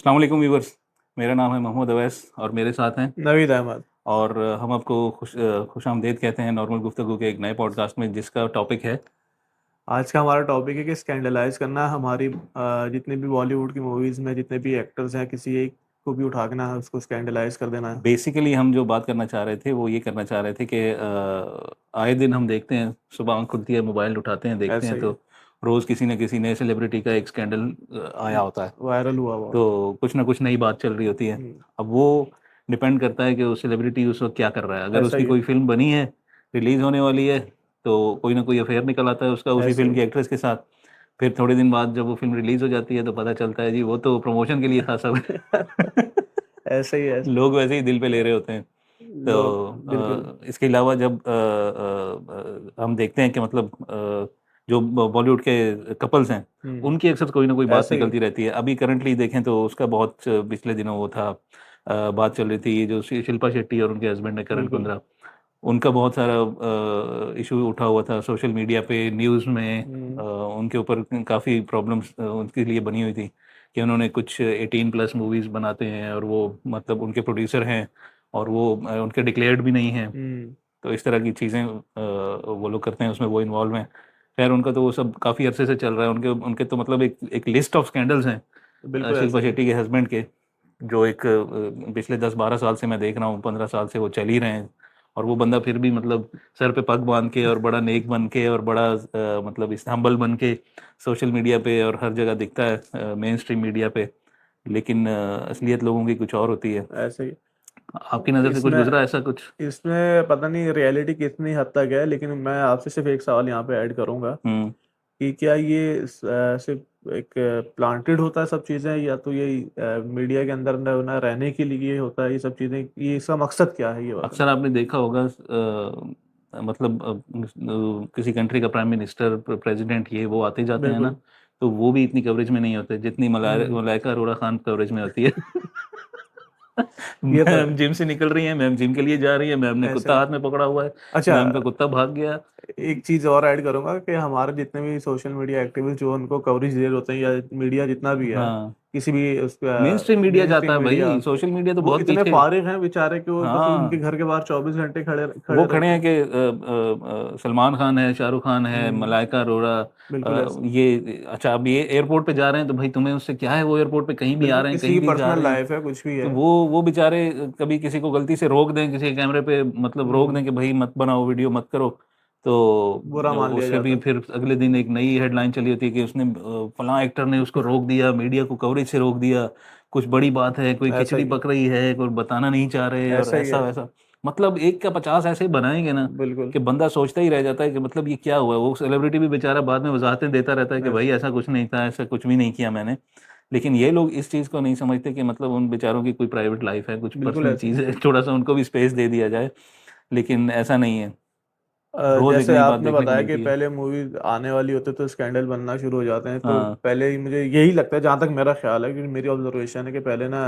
अस्सलाम वालेकुम व्यूवर्स। मेरा नाम है मोहम्मद अवैस और मेरे साथ हैं नवीद अहमद। और हम आपको खुशामदीद कहते हैं नॉर्मल गुफ्तगू के एक नए पॉडकास्ट में, जिसका टॉपिक है आज का हमारा टॉपिक है कि स्कैंडलाइज करना हमारी जितने भी बॉलीवुड की मूवीज में जितने भी एक्टर्स हैं किसी एक को भी उठा के ना उसको स्कैंडलाइज कर देना है। बेसिकली हम जो बात करना चाह रहे थे वो ये करना चाह रहे थे कि आए दिन हम देखते हैं, सुबह आँख खुलती है, मोबाइल उठाते हैं, देखते ऐसा हैं ही तो रोज़ किसी न किसी नए सेलिब्रिटी का एक स्कैंडल आया होता है। वायरल हुआ हुआ। तो कुछ ना कुछ नई बात चल रही होती है। हम्म, अब वो डिपेंड करता है कि वो सेलिब्रिटी उस वक्त क्या कर रहा है। अगर ऐसा उसकी ही है। कोई फिल्म बनी है, रिलीज होने वाली है, तो कोई ना कोई अफेयर निकल आता है उसका उसी ऐसे फिल्म ही की एक्ट्रेस के साथ। फिर थोड़े दिन बाद जब वो फिल्म रिलीज हो जाती है तो पता चलता है जी वो तो प्रमोशन के लिए था सब। ऐसे ही है। लोग वैसे ही दिल पे ले रहे होते हैं। लोग तो बिल्कुल। इसके अलावा जब हम देखते हैं कि मतलब जो बॉलीवुड के कपल्स हैं, उनकी अक्सर कोई ना कोई बात ऐसे ही निकलती रहती है। अभी करंटली देखें तो उसका बहुत पिछले दिनों वो था, बात चल रही थी, ये जो शिल्पा शेट्टी और उनके हस्बैंड है करण बिल्कुल। कुंद्रा, उनका बहुत सारा इशू उठा हुआ था सोशल मीडिया पे, न्यूज़ में। उनके ऊपर काफ़ी प्रॉब्लम्स उनके लिए बनी हुई थी कि उन्होंने कुछ 18+ मूवीज़ बनाते हैं और वो मतलब उनके प्रोड्यूसर हैं और वो उनके डिक्लेयर्ड भी नहीं हैं। हम्म, तो इस तरह की चीज़ें वो लोग करते हैं, उसमें वो इन्वॉल्व हैं। खैर उनका तो वो सब काफ़ी अरसे से चल रहा है। उनके उनके तो मतलब एक एक लिस्ट ऑफ स्कैंडल्स हैं बिल्कुल ऐसा शिल्पा ही है। शेट्टी के हस्बैंड के, जो एक पिछले 10-12 साल से मैं देख रहा हूँ, 15 साल से वो चल ही रहे हैं। और वो बंदा फिर भी मतलब सर पे पग बांध के और बड़ा नेक बन के और बड़ा मतलब इस्तेंबल बन के सोशल मीडिया पे और हर जगह दिखता है, मेन स्ट्रीम मीडिया पे। लेकिन असलियत लोगों की कुछ और होती है। ऐसे ही। आपकी नज़र से कुछ इसमें गुजरा ऐसा कुछ? इसमें पता नहीं रियलिटी कितनी हद तक है, लेकिन मैं आपसे सिर्फ एक सवाल यहाँ पे ऐड करूंगा हम्म। कि क्या ये सिर्फ एक प्लांटेड होता है सब चीज़ें, या तो ये मीडिया के अंदर न रहने के लिए होता है ये सब चीज़ें, ये इसका मकसद क्या है ये वाला। अक्सर आपने देखा होगा मतलब किसी कंट्री का प्राइम मिनिस्टर, प्रेसिडेंट, ये वो आते जाते हैं ना, बिल्कुल। तो वो भी इतनी कवरेज में नहीं होते जितनी हम्म। मलाइका अरोड़ा खान कवरेज में होती है। ये तो मैम है। जिम से निकल रही है, मैम जिम के लिए जा रही है, मैम ने ऐसे कुत्ता ही। हाथ में पकड़ा हुआ है, अच्छा, मैम का कुत्ता भाग गया। एक चीज़ और ऐड करूंगा कि हमारे जितने भी सोशल मीडिया एक्टिविस्ट जो उनको कवरेज दे रहे होते हैं, या मीडिया जितना भी है, हाँ, किसी भी उसका मेन स्ट्रीम मीडिया मेन जाता स्ट्रीम है मीडिया, भाई, सोशल मीडिया तो वो बहुत इतने पीछे। फारिग हैं बेचारे कि वो बस उनके हाँ, घर के बाहर 24 घंटे खड़े खड़े वो खड़े रहते हैं हैं। कि सलमान खान है, शाहरुख खान है, हम्म, मलाइका अरोड़ा, बिल्कुल ऐसे। ये अच्छा, अब ये एयरपोर्ट पे जा रहे हैं तो भाई तुम्हें उससे क्या है? वो एयरपोर्ट पे कहीं भी आ बिल्कुल रहे हैं, किसी कहीं की भी जा पर्सनल रहे हैं, लाइफ है, कुछ भी तो है। वो बेचारे कभी किसी को गलती से रोक दें, किसी कैमरे पे मतलब रोक दें हम्म, कि भाई मत बनाओ, वीडियो मत करो, बुरा तो मान लिया उससे जाता भी है। फिर अगले दिन एक नई हेडलाइन चली होती है कि उसने फलां एक्टर ने उसको रोक दिया, मीडिया को कवरेज से रोक दिया, कुछ बड़ी बात है, कोई ऐसा खिचड़ी ही है। पक रही है, कोई बताना नहीं चाह रहे, और ऐसा ही ऐसा है। वैसा। मतलब एक का 50 ऐसे बनाएंगे ना बिल्कुल। कि बंदा सोचता ही रह जाता है कि मतलब ये क्या हुआ। वो सेलिब्रिटी भी बेचारा बाद में वजाहतें देता रहता है कि भाई ऐसा। ऐसा कुछ नहीं था, ऐसा कुछ भी नहीं किया मैंने। लेकिन ये लोग इस चीज़ को नहीं समझते कि मतलब उन बेचारों की कोई प्राइवेट लाइफ है, कुछ बिल्कुल पर्सनल ऐसे ही। चीज़ है, थोड़ा सा उनको भी स्पेस दे दिया जाए। लेकिन ऐसा नहीं है, रोज़ एक जैसे नई बात आपने देखने को बताया कि मिलती है। पहले मूवी आने वाली होती है तो स्कैंडल बनना शुरू हो जाते हैं, तो हाँ, पहले ही मुझे यही लगता है, जहाँ तक मेरा ख्याल है, क्योंकि मेरी ऑब्जर्वेशन है कि पहले ना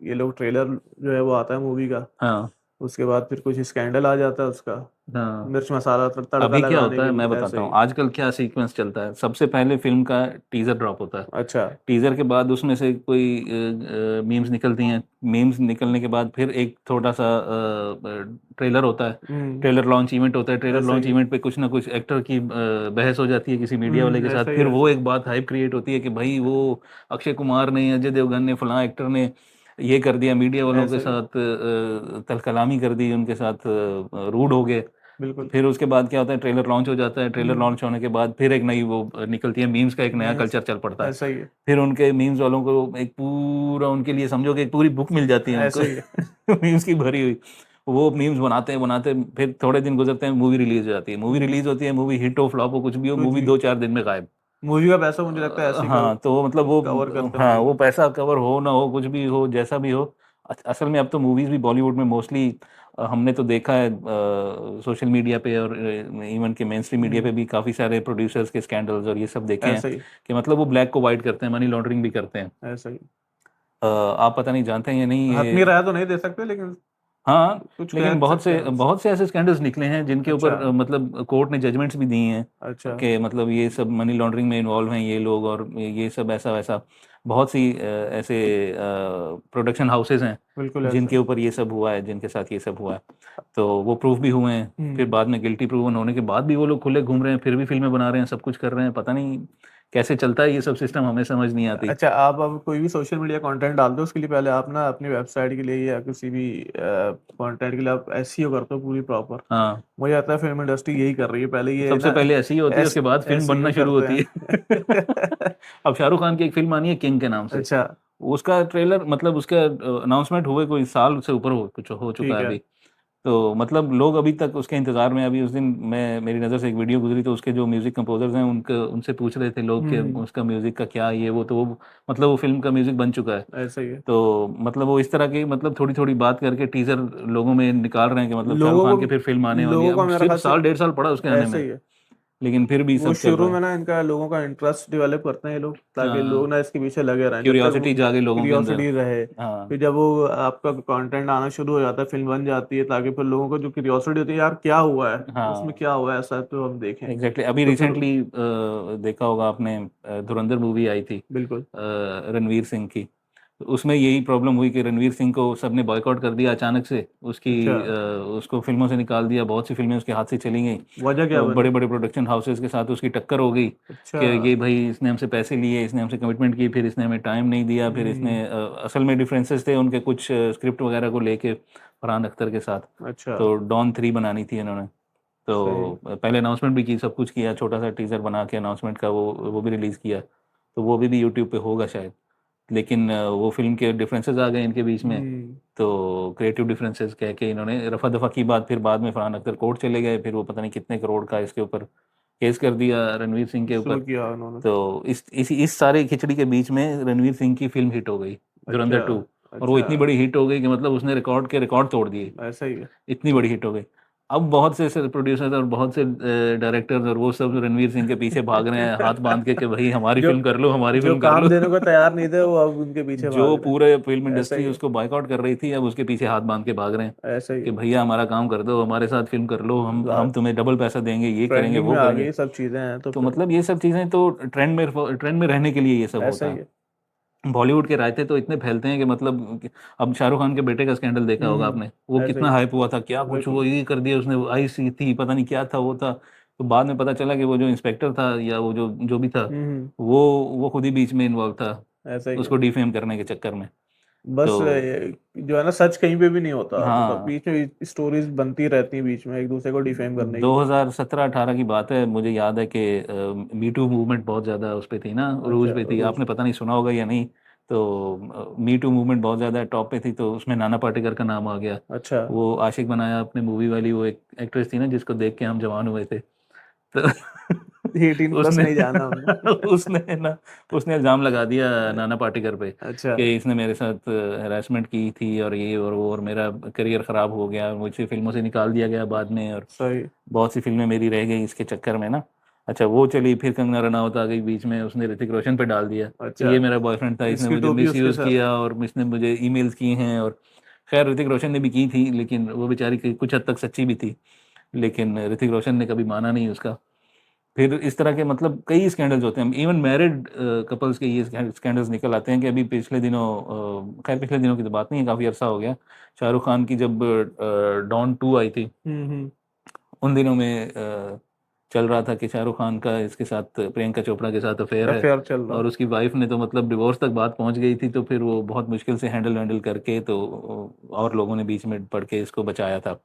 ये लोग ट्रेलर जो है वो आता है मूवी का, हाँ, उसके बाद फिर कुछ स्कैंडल आ जाता है उसका, हाँ। मिर्च मसाला तड़का अभी क्या लगाने होता के है मैं लिए ऐसे बताता हूँ, ही। आजकल क्या सीक्वेंस चलता है। सबसे पहले फिल्म का टीजर ड्रॉप होता है, अच्छा। टीजर के बाद उसमें से कोई मीम्स निकलती हैं, मीम्स निकलने के बाद फिर एक थोड़ा सा ट्रेलर होता है, हम्म, ट्रेलर लॉन्च इवेंट होता है, ट्रेलर ऐसे लॉन्च ही। इवेंट पे कुछ ना कुछ एक्टर की बहस हो जाती है किसी मीडिया वाले के साथ, ऐसा ही फिर वो ऐसे ही। एक बात हाइप क्रिएट होती है कि भाई वो अक्षय कुमार ने, अजय देवगन ने, फलां एक्टर ने ये कर दिया, मीडिया वालों के ऐसा ही। साथ तलकलामी कर दी, उनके साथ रूड हो गए। बिल्कुल। फिर उसके बाद क्या होता है, ट्रेलर लॉन्च हो जाता है, ट्रेलर हम्म, लॉन्च होने के बाद फिर एक नई वो निकलती है, मीम्स का एक नया मीन्स कल्चर चल पड़ता है। ऐसा ही है। फिर उनके मीम्स वालों को एक पूरा, उनके लिए समझो कि एक पूरी बुक मिल जाती है उनको, ऐसा ही है। मीम्स की भरी हुई। वो मीम्स बनाते हैं बनाते हैं, फिर थोड़े दिन गुजरते हैं, मूवी रिलीज हो जाती है, मूवी हम्म, रिलीज होती है, मूवी हिट हो फ्लॉप हो कुछ भी हो, कुछ मूवी भी। 2-4 दिन में गायब। मूवी का पैसा मुझे लगता है ऐसे ही हाँ, तो मतलब वो, कवर करते हाँ, होंगे। वो पैसा कवर हो ना हो, कुछ भी हो, जैसा भी हो। असल में अब तो मूवीज भी बॉलीवुड में मोस्टली, हमने तो देखा है सोशल मीडिया पे और इवन के मेन स्ट्रीम मीडिया पे हम्म, भी काफ़ी सारे प्रोड्यूसर्स के स्कैंडल्स और ये सब देखे हैं ऐसा ही। कि मतलब वो ब्लैक को वाइट करते हैं, मनी लॉन्ड्रिंग भी करते हैं। ऐसा ही। आप पता नहीं जानते हैं या नहीं हतमी ये। राय तो नहीं दे सकते, लेकिन हाँ, कुछ लेकिन कह सकते हैं हम। बहुत से ऐसे स्कैंडल्स निकले हैं जिनके अच्छा। ऊपर मतलब कोर्ट ने जजमेंट्स भी दी हैं अच्छा। कि मतलब ये सब मनी लॉन्ड्रिंग में इन्वॉल्व हैं ये लोग और ये सब ऐसा वैसा। बहुत सी ऐसे प्रोडक्शन हाउसेज हैं बिल्कुल ऐसा जिनके है। ऊपर ये सब हुआ है, जिनके साथ ये सब हुआ है, तो वो प्रूफ भी हुए हैं। फिर बाद में गिल्टी प्रूवन होने के बाद भी वो लोग खुले घूम रहे हैं, फिर भी फिल्में बना रहे हैं, सब कुछ कर रहे हैं। पता नहीं कैसे चलता है ये सब सिस्टम, हमें समझ नहीं आती। अच्छा, आप अब कोई भी सोशल मीडिया कंटेंट डालते हो उसके लिए पहले आप ना अपनी वेबसाइट के लिए या किसी भी कंटेंट के लिए आप एसईओ करते हो पूरी प्रॉपर। हाँ, मुझे लगता है फिल्म इंडस्ट्री यही कर रही है, पहले ये सबसे ना पहले ऐसी ही होती है, एस उसके बाद फिल्म बनना एसईओ शुरू करते होती है। हैं। अब शाहरुख खान की एक फिल्म आनी है किंग के नाम से, अच्छा। उसका ट्रेलर मतलब उसका अनाउंसमेंट हुए कोई साल से ऊपर हो कुछ हो चुका ठीक है है। अभी। तो मतलब लोग अभी तक उसके इंतजार में। अभी उस दिन मैं मेरी नज़र से एक वीडियो गुजरी, तो उसके जो म्यूजिक कंपोजर्स हैं उनके उनसे पूछ रहे थे लोग कि हम्म। उसका म्यूजिक का क्या ये वो, तो वो मतलब वो फिल्म का म्यूजिक बन चुका है। ऐसा ही है। तो मतलब वो इस तरह की मतलब थोड़ी थोड़ी बात करके टीजर लोगों में निकाल रहे हैं कि मतलब शाहरुख लोगों खान को की फिर फिल्म आने वाली है। लोगों का अब मेरा सिर्फ ख्याल से साल डेढ़ साल पड़ा उसके आने ऐसा में, ही है। लेकिन फिर भी वो सब चल शुरू रहा में है। ना इनका लोगों का इंटरेस्ट डेवलप करते हैं ये लोग, ताकि लोग हाँ, ना इसके पीछे लगे रहें जब तक वो क्यूरियोसिटी जागे लोगों के अंदर। क्यूरियोसिटी रहे। हाँ, फिर जब वो आपका कंटेंट आना शुरू हो जाता है, फिल्म बन जाती है, ताकि फिर लोगों को जो क्यूरियोसिटी होती है, यार क्या हुआ है उसमें, हाँ, क्या हुआ है ऐसा, तो हम देखें। एग्जैक्टली। अभी तो फिर रिसेंटली देखा होगा आपने, धुरंधर मूवी आई थी बिल्कुल। रणवीर सिंह की। तो उसमें यही प्रॉब्लम हुई कि रणवीर सिंह को सबने बॉयकॉट कर दिया अचानक से, उसकी अच्छा। उसको फिल्मों से निकाल दिया, बहुत सी फिल्में उसके हाथ से चली गई। वजह क्या बनी? बड़े बड़े प्रोडक्शन हाउसेस के साथ उसकी टक्कर हो गई अच्छा। कि ये भाई इसने हमसे पैसे लिए, इसने हमसे कमिटमेंट की, फिर इसने हमें टाइम नहीं दिया, फिर इसने हम्म। असल में डिफरेंसेस थे उनके कुछ स्क्रिप्ट वगैरह को लेके फरहान अख्तर के साथ। अच्छा। तो डॉन 3 बनानी थी इन्होंने। सही। तो पहले अनाउंसमेंट भी की, सब कुछ किया, छोटा सा टीजर बना के अनाउंसमेंट का वो भी रिलीज़ किया। तो वो भी यूट्यूब पे होगा शायद। लेकिन वो फिल्म के डिफरेंसेस आ गए इनके बीच में। हम्म। तो क्रिएटिव डिफरेंसेस कह के इन्होंने रफा दफा की बात, फिर बाद में फरहान अख्तर कोर्ट चले गए, फिर वो पता नहीं कितने करोड़ का इसके ऊपर केस कर दिया रणवीर सिंह के ऊपर। शुरू किया उन्होंने। तो इस सारे खिचड़ी के बीच में रणवीर सिंह की फिल्म हिट हो गई, अच्छा। धुरंधर 2। और वो अच्छा। इतनी बड़ी हिट हो गई कि मतलब उसने रिकॉर्ड के रिकॉर्ड तोड़ दिए, ऐसा ही है। इतनी बड़ी हिट हो गई। अब बहुत से प्रोड्यूसर्स और बहुत से डायरेक्टर्स और वो सब रणवीर सिंह के पीछे भाग रहे हैं हाथ बांध के कि भाई हमारी जो फिल्म कर लो, हमारी जो फिल्म कर काम लो। देने को तैयार नहीं थे वो अब उनके पीछे जो भाग रहे पूरे फिल्म हैं। ऐसा इंडस्ट्री ही है। उसको बॉयकॉट कर रही थी, अब उसके पीछे हाथ बांध के भाग रहे हैं ऐसा ही कि है। भैया हमारा काम कर दो, हमारे साथ फिल्म कर लो, हम तुम्हें डबल पैसा देंगे, ये करेंगे ट्रेंडिंग वो में आ करेंगे। गई सब चीजें हैं तो तो फिर मतलब ये सब चीज़ें तो ट्रेंड में रहने के लिए ये सब ऐसा होता ही है। है। बॉलीवुड के रायते तो इतने फैलते हैं कि मतलब अब शाहरुख खान के बेटे का स्कैंडल देखा होगा आपने, वो ऐसा ही कितना है। हाइप हुआ था, क्या कुछ बिल्कुल। वो ये कर दिया उसने, वो आई सी थी पता नहीं क्या था वो था। तो बाद में पता चला कि वो जो इंस्पेक्टर था या वो जो जो भी था, हम्म। वो वो खुद ही बीच में इन्वॉल्व था ऐसा ही है। उसको डिफेम करने के चक्कर में। बस तो जो है ना, सच कहीं पे भी नहीं होता, मतलब हाँ, बीच में स्टोरीज बनती रहती हैं बीच में एक दूसरे को डिफेम करने की। 2017-18 की बात है, मुझे याद है कि मी टू मूवमेंट बहुत ज़्यादा उस पे थी ना, अच्छा। उरूज पे थी, रोज। आपने पता नहीं सुना होगा या नहीं। तो मी टू मूवमेंट बहुत ज़्यादा टॉप पे थी, तो उसमें नाना पाटेकर का नाम आ गया। अच्छा। वो आशिक बनाया अपने मूवी वाली, वो एक एक्ट्रेस थी ना जिसको देख के हम जवान हुए थे। तो 18+ उसने नहीं जाना हमने। उसने ना उसने इल्ज़ाम लगा दिया नाना पाटेकर पे अच्छा। कि इसने मेरे साथ हैरेसमेंट की थी और ये और वो, और मेरा करियर ख़राब हो गया, मुझे फिल्मों से निकाल दिया गया बाद में, और सही। बहुत सी फिल्में मेरी रह गई इसके चक्कर में ना। अच्छा वो चली, फिर कंगना रनावत आ गई बीच में, उसने ऋतिक रोशन पे डाल दिया कि अच्छा। ये मेरा बॉयफ्रेंड था, इसने इसकी मुझे टोपी मिस उसके यूज़ सर पे। किया और इसने मुझे ईमेल्स किए हैं। और खैर ऋतिक रोशन ने भी की थी, लेकिन वो बेचारी कुछ हद तक सच्ची भी थी, लेकिन ऋतिक रोशन ने कभी माना नहीं उसका। फिर इस तरह के मतलब कई स्कैंडल्स होते हैं, इवन मैरिड कपल्स के ये स्कैंडल्स निकल आते हैं कि अभी पिछले दिनों, खैर पिछले दिनों की तो बात नहीं है, काफ़ी अरसा हो गया, शाहरुख खान की जब डॉन 2 आई थी, हम्म। उन दिनों में चल रहा था कि शाहरुख खान का इसके साथ, प्रियंका चोपड़ा के साथ अफेयर है। अफेयर चल रहा। और उसकी वाइफ ने तो मतलब डिवोर्स तक बात पहुंच गई थी, तो फिर वो बहुत मुश्किल से हैंडल वैंडल करके, तो और लोगों ने बीच में पड़ के इसको बचाया था।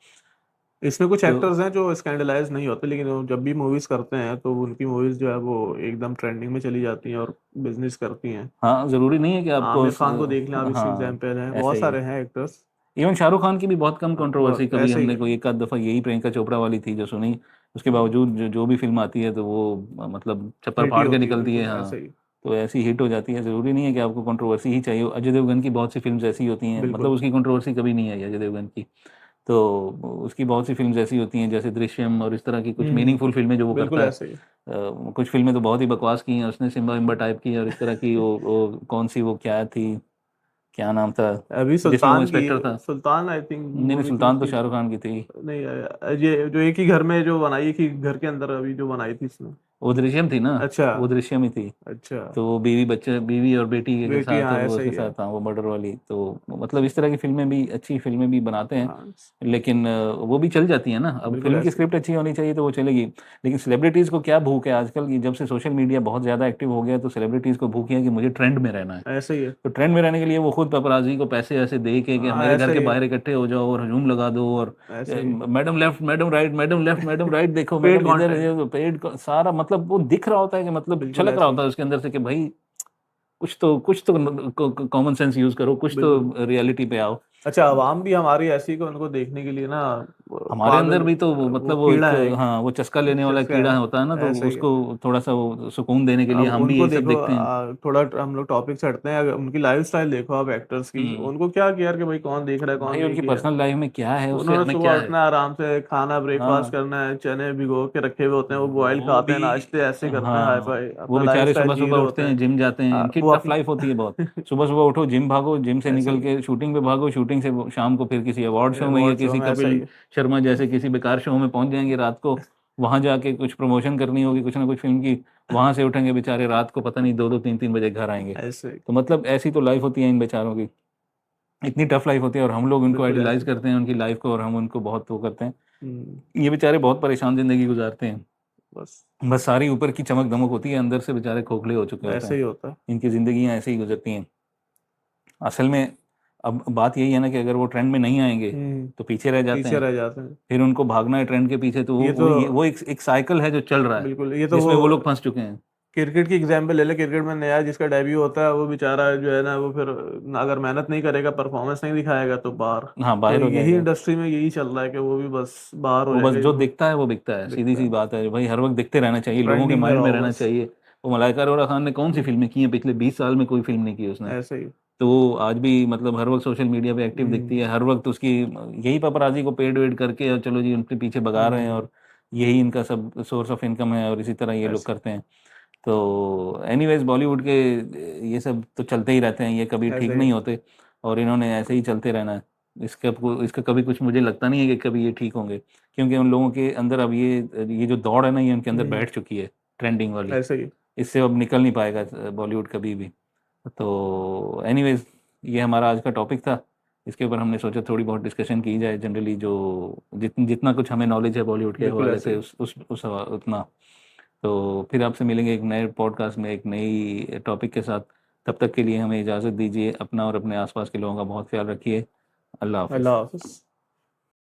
इसमें कुछ तो एक्टर्स हैं जो स्कैंडलाइज नहीं होते, लेकिन वो जब भी मूवीज करते हैं तो उनकी मूवीज जो है वो एकदम ट्रेंडिंग में चली जाती हैं और बिजनेस करती हैं। हाँ, ज़रूरी नहीं है कि आपको आमिर खान को देख लें आप, इसके हाँ, एग्जाम्पल हैं, ऐसे बहुत ही है। सारे हैं एक्टर्स। इवन शाहरुख खान की भी बहुत कम हाँ, कंट्रोवर्सी, बहुत कभी ऐसे ही हमने है। कोई एक आध दफ़ा यही प्रियंका चोपड़ा वाली थी जो सुनी, उसके बावजूद जो भी फिल्म आती है तो वो मतलब छप्पर हिट ही फाड़ के होती है, निकलती है। बिल्कुल हाँ, ऐसे ही। तो ऐसी हिट हो जाती है, ज़रूरी नहीं है कि आपको कंट्रोवर्सी ही चाहिए। अजय देवगन की बहुत सी फिल्म्स ऐसी होती हैं, मतलब बिल्कुल। उसकी कंट्रोवर्सी कभी नहीं आई अजय देवगन की। तो उसकी बहुत सी फिल्म्स ऐसी होती हैं जैसे दृश्यम और इस तरह की कुछ मीनिंगफुल फिल्में जो वो बिल्कुल करता है। ऐसे ही। कुछ फिल्में तो बहुत ही बकवास की हैं उसने, सिम्बा विम्बा टाइप की, और इस तरह की वो कौन सी वो क्या थी, क्या नाम था अभी जिसमें वो सुल्तान की, इंस्पेक्टर था। सुल्तान आई थिंक नहीं नहीं, मूवी थी सुल्तान तो उसकी। शाहरुख खान की थी। नहीं, ये जो एक ही घर में जो बनाई, एक ही घर के अंदर अभी जो बनाई थी इसने। वो दृश्यम थी ना, अच्छा वो दृश्यम ही थी। अच्छा। तो वो बीवी और बेटी के बेटी, साथ हाँ और वो ऐसा उसके ही है। साथ, हाँ वो मर्डर वाली, तो मतलब इस तरह की फिल्में भी, अच्छी फिल्में भी बनाते हैं। हाँ लेकिन वो भी चल जाती है ना। अब बिल्कुल फिल्म की ऐसे ही। स्क्रिप्ट अच्छी होनी चाहिए तो वो चलेगी। लेकिन सेलिब्रिटीज़ को क्या भूख है आजकल की, जब से सोशल मीडिया बहुत ज़्यादा एक्टिव हो गया तो सेलिब्रिटीज़ को भूख है कि मुझे ट्रेंड में रहना है। ऐसे ही है। तो ट्रेंड में रहने के लिए वो खुद पेपराजी को पैसे ऐसे दे के कि हाँ मेरे घर ऐसे के ही है। बाहर इकट्ठे हो जाओ और हजूम लगा दो, और ऐसे ही। Madam left, madam right, madam left, madam right, देखो पेड मैडम इधर, कंटेंट। पेड सारा, मतलब वो दिख रहा होता है कि मतलब बिल्कुल छलक रहा ऐसे ही। होता है उसके अंदर से कि भाई कुछ तो कॉमन सेंस यूज करो, कुछ तो बिल्कुल। रियलिटी पे आओ। अच्छा, आवाम भी हमारी ऐसी को उनको देखने के लिए ना हमारे अंदर पागल, भी तो वो मतलब वो एक, कीड़ा है। हाँ वो चस्का लेने वाला चस्का कीड़ा है। होता है ना, तो ऐसा ही है। उसको थोड़ा सा वो सुकून देने के लिए अब हम भी उनको यही सब देखो, देखते हैं। थोड़ा हम लोग टॉपिक हटते हैं, अगर उनकी लाइफस्टाइल देखो आप एक्टर्स की, हम्म। उनको क्या केयर कि भाई कौन देख रहा है कौन भाई नहीं उनकी किया। पर्सनल लाइफ में क्या है, उससे उन्होंने हमें सुबह क्या है। उठना है, आराम से खाना ब्रेकफास्ट हाँ करना है, चने भिगो के रखे हुए होते हैं, वो बॉयल वो खाते भी, हैं, नाश्ते ऐसे करते हैं, हाई हाँ फाई वो अपना बेचारे लाइफस्टाइल सुबह जी सुबह रहे होते उठते हैं, हैं। जिम जाते हैं, इनकी वो टफ अपना लाइफ होती है बहुत। सुबह सुबह उठो, जिम भागो, जिम से ऐसे निकल ही के शूटिंग पे भागो, शूटिंग से शाम को फिर किसी अवार्ड शो में या अवार्ड शो किसी में, ऐसा ही कपिल है। शर्मा जैसे किसी बेकार शो में पहुंच जाएंगे रात को। वहां जाके कुछ प्रमोशन करनी होगी कुछ ना कुछ फिल्म की, वहां से उठेंगे बेचारे रात को, पता नहीं 2-2 3-3 बजे घर आएंगे। ऐसे ही। तो मतलब ऐसी तो लाइफ होती है इन बेचारों की, इतनी टफ लाइफ होती है, और हम लोग उनको बिल्कुल आइडियलाइज ऐसे ही। करते हैं उनकी लाइफ को, और हम उनको बहुत वो करते हैं। हम्म, ये बेचारे बहुत परेशान जिंदगी गुजारते हैं। बस बस सारी ऊपर की चमक दमक होती है, अंदर से बेचारे खोखले हो चुके होते ऐसे हैं। ही होता है। इनकी जिंदगियां ऐसे ही गुजरती हैं असल में। अब बात यही है ना कि अगर वो ट्रेंड में नहीं आएंगे तो पीछे रह जाते पीछे हैं। रह जाते हैं। फिर उनको भागना है ट्रेंड के पीछे, तो ये तो वो एक साइकिल है जो चल रहा है, बिल्कुल, ये तो वो जिसमें वो लोग फंस चुके हैं। क्रिकेट की एग्जाम्पल ले ले। क्रिकेट में नया जिसका डेब्यू होता है, वो बेचारा जो है ना, वो फिर अगर मेहनत नहीं करेगा, परफॉर्मेंस नहीं दिखाएगा, तो बाहर। हाँ तो बाहर हो यही जाएगा। इंडस्ट्री में यही चल रहा है कि वो भी बस बाहर हो वो बस जाएंगे, जो वो दिखता है वो बिकता है, सीधी दिखता सी है। बात है भाई, हर वक्त दिखते रहना चाहिए, लोगों के ट्रेंडिंग में माइंड में रहो रहना बस। चाहिए। वो मलाइका अरोड़ा खान ने कौन सी फिल्में की हैं पिछले 20 साल में? कोई फिल्म नहीं की उसने। ऐसे ही। तो वो आज भी मतलब हर वक्त सोशल मीडिया पे एक्टिव दिखती हम्म है, हर वक्त उसकी यही पपराजी को पेड वेड करके और चलो जी उनके पीछे भगा रहे हैं, हम्म, और यही इनका सब सोर्स ऑफ इनकम है, और इसी तरह ये लोग ऐसे करते हैं। तो एनीवेज बॉलीवुड के ये सब तो चलते ही रहते हैं, ये कभी ठीक ऐसे ही। नहीं होते, और इन्होंने ऐसे ही चलते रहना है। इसका कभी कुछ मुझे लगता नहीं है कि कभी ये ठीक होंगे, क्योंकि उन लोगों के अंदर अब ये जो दौड़ है ना, ये उनके अंदर हम्म बैठ चुकी है, ट्रेंडिंग वाली। ऐसे ही। इससे अब निकल नहीं पाएगा बॉलीवुड कभी भी। तो एनीवेज ये हमारा आज का टॉपिक था, इसके ऊपर हमने सोचा थोड़ी बहुत डिस्कशन की जाए, जनरली जो जितना कुछ हमें नॉलेज है बॉलीवुड के बिल्कुल हवाले ऐसे से, ही। उतना। तो फिर आपसे मिलेंगे एक नए पॉडकास्ट में एक नई टॉपिक के साथ। तब तक के लिए हमें इजाज़त दीजिए, अपना और अपने आसपास के लोगों का बहुत ख्याल रखिए। अल्लाह अल्लाह हाफिज़। हाफिज।